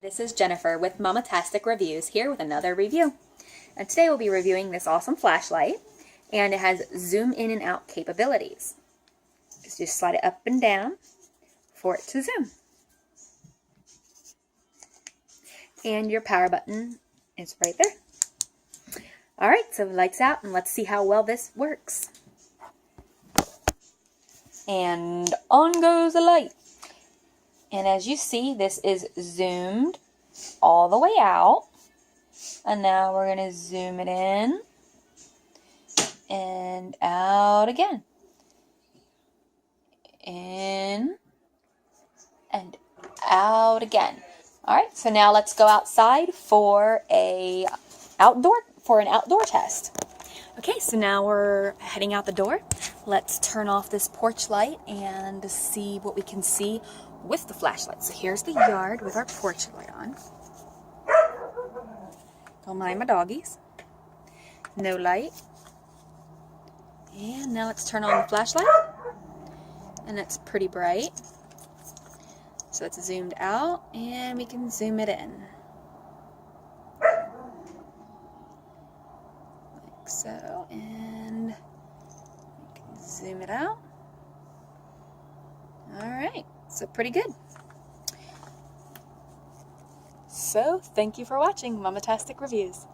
This is Jennifer with Mamatastic Reviews here with another review. And today we'll be reviewing this awesome flashlight, and it has zoom in and out capabilities. Just slide it up and down for it to zoom. And your power button is right there. Alright, so lights out and let's see how well this works. And on goes the light. And as you see, this is zoomed all the way out. And now we're going to zoom it in and out again. In and out again. All right, so now let's go outside for an outdoor test. Okay, so now we're heading out the door. Let's turn off this porch light and see what we can see with the flashlight. So here's the yard with our porch light on. Don't mind my doggies. No light. And now let's turn on the flashlight. And it's pretty bright. So it's zoomed out and we can zoom it in. Like so. And we can zoom it out. Alright, so pretty good. So thank you for watching Mamatastic Reviews.